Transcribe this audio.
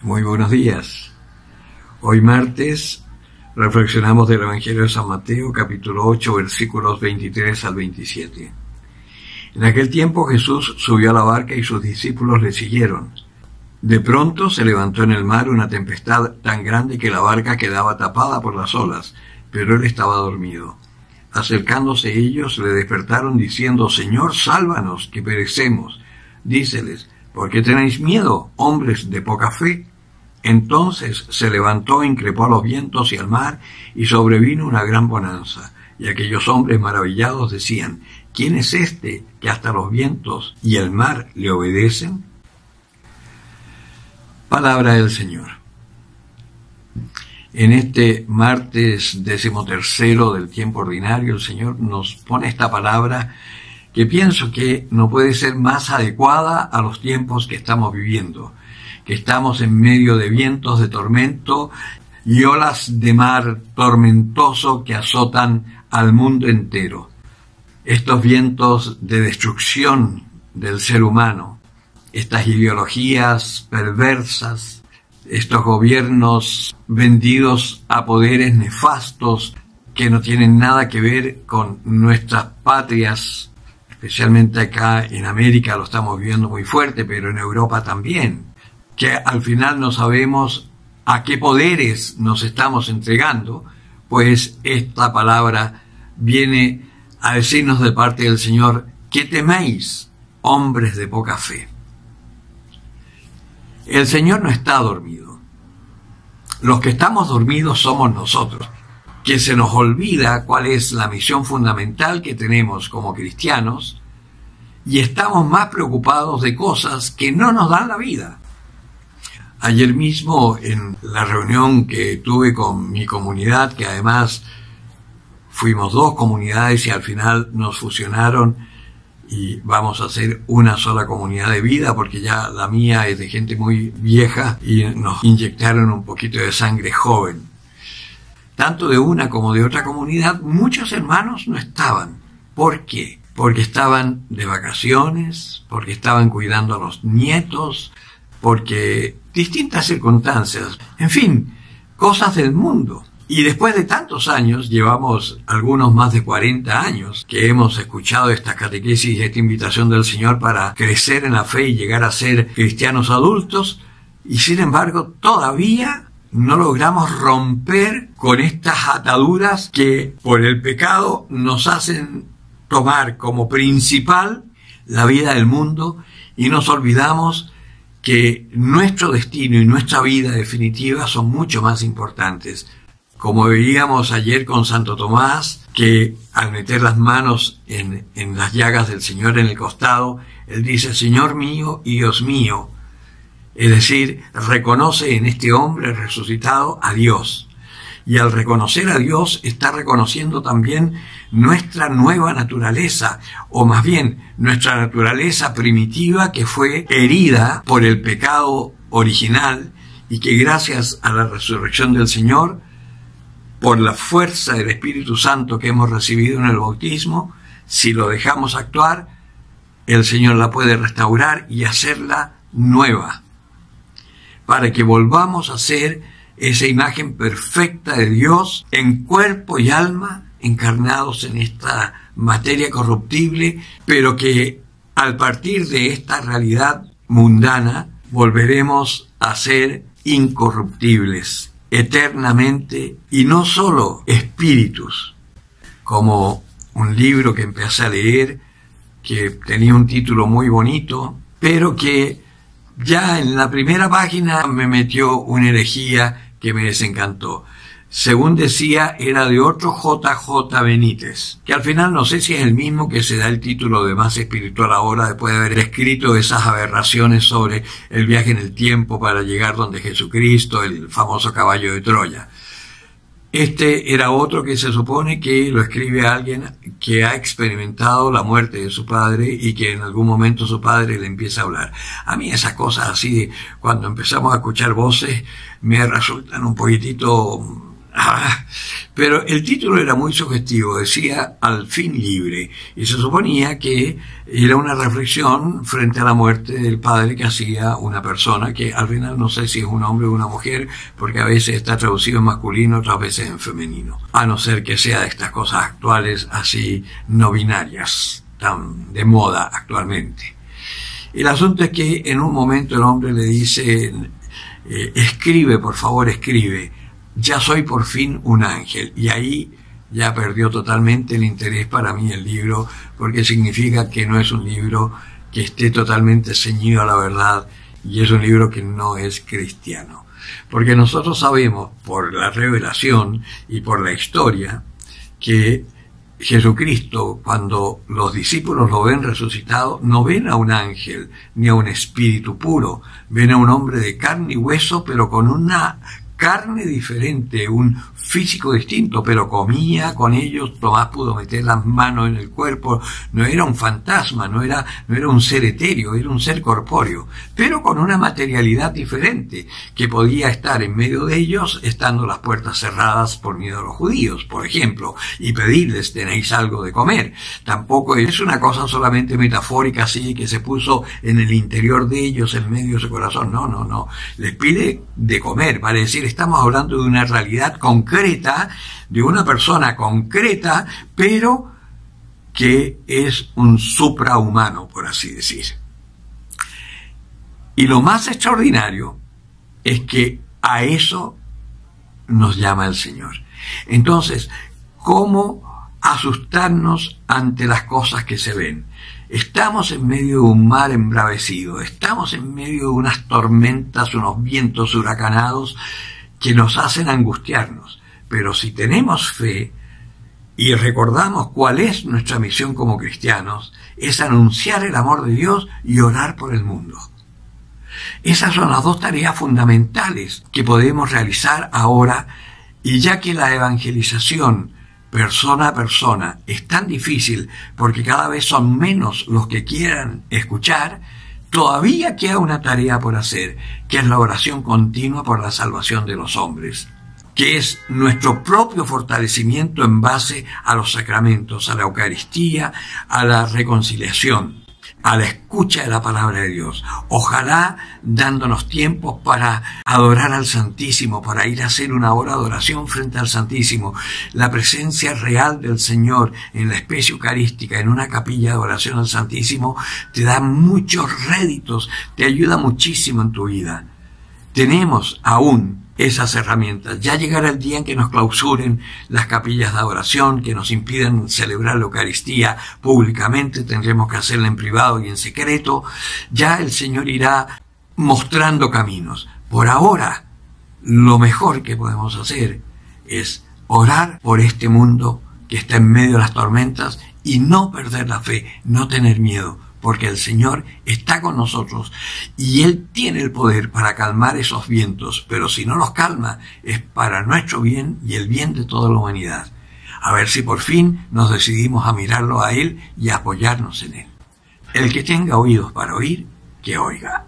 Muy buenos días. Hoy martes reflexionamos del Evangelio de San Mateo, capítulo 8, versículos 23 al 27. En aquel tiempo Jesús subió a la barca y sus discípulos le siguieron. De pronto se levantó en el mar una tempestad tan grande que la barca quedaba tapada por las olas, pero él estaba dormido. Acercándose ellos le despertaron diciendo: Señor, sálvanos, que perecemos. Díceles: ¿por qué tenéis miedo, hombres de poca fe? Entonces se levantó, increpó a los vientos y al mar, y sobrevino una gran bonanza. Y aquellos hombres maravillados decían: ¿quién es este que hasta los vientos y el mar le obedecen? Palabra del Señor. En este martes 13º del tiempo ordinario, el Señor nos pone esta palabra que pienso que no puede ser más adecuada a los tiempos que estamos viviendo, que estamos en medio de vientos de tormento y olas de mar tormentoso que azotan al mundo entero. Estos vientos de destrucción del ser humano, estas ideologías perversas, estos gobiernos vendidos a poderes nefastos que no tienen nada que ver con nuestras patrias, especialmente acá en América lo estamos viviendo muy fuerte, pero en Europa también, que al final no sabemos a qué poderes nos estamos entregando, pues esta palabra viene a decirnos de parte del Señor: ¿qué teméis, hombres de poca fe? El Señor no está dormido. Los que estamos dormidos somos nosotros, que se nos olvida cuál es la misión fundamental que tenemos como cristianos y estamos más preocupados de cosas que no nos dan la vida. Ayer mismo, en la reunión que tuve con mi comunidad, que además fuimos dos comunidades y al final nos fusionaron y vamos a hacer una sola comunidad de vida, porque ya la mía es de gente muy vieja y nos inyectaron un poquito de sangre joven. Tanto de una como de otra comunidad, muchos hermanos no estaban. ¿Por qué? Porque estaban de vacaciones, porque estaban cuidando a los nietos, porque distintas circunstancias, en fin, cosas del mundo. Y después de tantos años, llevamos algunos más de 40 años, que hemos escuchado esta catequesis y esta invitación del Señor para crecer en la fe y llegar a ser cristianos adultos, y sin embargo todavía no logramos romper con estas ataduras que por el pecado nos hacen tomar como principal la vida del mundo, y nos olvidamos que nuestro destino y nuestra vida definitiva son mucho más importantes. Como veíamos ayer con Santo Tomás, que al meter las manos en las llagas del Señor en el costado, él dice: Señor mío y Dios mío. Es decir, reconoce en este hombre resucitado a Dios. Y al reconocer a Dios está reconociendo también nuestra nueva naturaleza, o más bien nuestra naturaleza primitiva que fue herida por el pecado original y que gracias a la resurrección del Señor, por la fuerza del Espíritu Santo que hemos recibido en el bautismo, si lo dejamos actuar, el Señor la puede restaurar y hacerla nueva, para que volvamos a ser esa imagen perfecta de Dios en cuerpo y alma, encarnados en esta materia corruptible, pero que al partir de esta realidad mundana volveremos a ser incorruptibles eternamente, y no solo espíritus, como un libro que empecé a leer que tenía un título muy bonito, pero que ya en la primera página me metió una herejía que me desencantó. Según decía, era de otro J.J. Benítez, que al final no sé si es el mismo que se da el título de más espiritual ahora, después de haber escrito esas aberraciones sobre el viaje en el tiempo para llegar donde Jesucristo, el famoso caballo de Troya. Este era otro que se supone que lo escribe alguien que ha experimentado la muerte de su padre y que en algún momento su padre le empieza a hablar. A mí esas cosas así, cuando empezamos a escuchar voces, me resultan un poquitito Pero el título era muy sugestivo, decía Al fin libre, y se suponía que era una reflexión frente a la muerte del padre que hacía una persona, que al final no sé si es un hombre o una mujer, porque a veces está traducido en masculino, otras veces en femenino, a no ser que sea de estas cosas actuales así no binarias, tan de moda actualmente. El asunto es que en un momento el hombre le dice, escribe, por favor, escribe, ya soy por fin un ángel. Y ahí ya perdió totalmente el interés para mí el libro, porque significa que no es un libro que esté totalmente ceñido a la verdad, y es un libro que no es cristiano. Porque nosotros sabemos, por la revelación y por la historia, que Jesucristo, cuando los discípulos lo ven resucitado, no ven a un ángel ni a un espíritu puro, ven a un hombre de carne y hueso, pero con una carne diferente, un físico distinto, pero comía con ellos. Tomás pudo meter las manos en el cuerpo, no era un fantasma, no era un ser etéreo, era un ser corpóreo, pero con una materialidad diferente, que podía estar en medio de ellos, estando las puertas cerradas por miedo a los judíos, por ejemplo, y pedirles, ¿tenéis algo de comer? Tampoco es una cosa solamente metafórica, así que se puso en el interior de ellos, en medio de su corazón. No, les pide de comer, vale decir, estamos hablando de una realidad concreta, de una persona concreta, pero que es un suprahumano, por así decir. Y lo más extraordinario es que a eso nos llama el Señor. Entonces, ¿cómo asustarnos ante las cosas que se ven? Estamos en medio de un mar embravecido, estamos en medio de unas tormentas, unos vientos huracanados que nos hacen angustiarnos. Pero si tenemos fe y recordamos cuál es nuestra misión como cristianos, es anunciar el amor de Dios y orar por el mundo. Esas son las dos tareas fundamentales que podemos realizar ahora, y ya que la evangelización persona a persona es tan difícil porque cada vez son menos los que quieran escuchar, todavía queda una tarea por hacer, que es la oración continua por la salvación de los hombres, que es nuestro propio fortalecimiento en base a los sacramentos, a la Eucaristía, a la reconciliación, a la escucha de la palabra de Dios. Ojalá dándonos tiempos para adorar al Santísimo, para ir a hacer una hora de oración frente al Santísimo. La presencia real del Señor en la especie eucarística, en una capilla de oración al Santísimo, te da muchos réditos, te ayuda muchísimo en tu vida. Tenemos aún esas herramientas. Ya llegará el día en que nos clausuren las capillas de adoración, que nos impidan celebrar la Eucaristía públicamente, tendremos que hacerla en privado y en secreto. Ya el Señor irá mostrando caminos. Por ahora, lo mejor que podemos hacer es orar por este mundo que está en medio de las tormentas y no perder la fe, no tener miedo, porque el Señor está con nosotros y Él tiene el poder para calmar esos vientos, pero si no los calma es para nuestro bien y el bien de toda la humanidad. A ver si por fin nos decidimos a mirarlo a Él y a apoyarnos en Él. El que tenga oídos para oír, que oiga.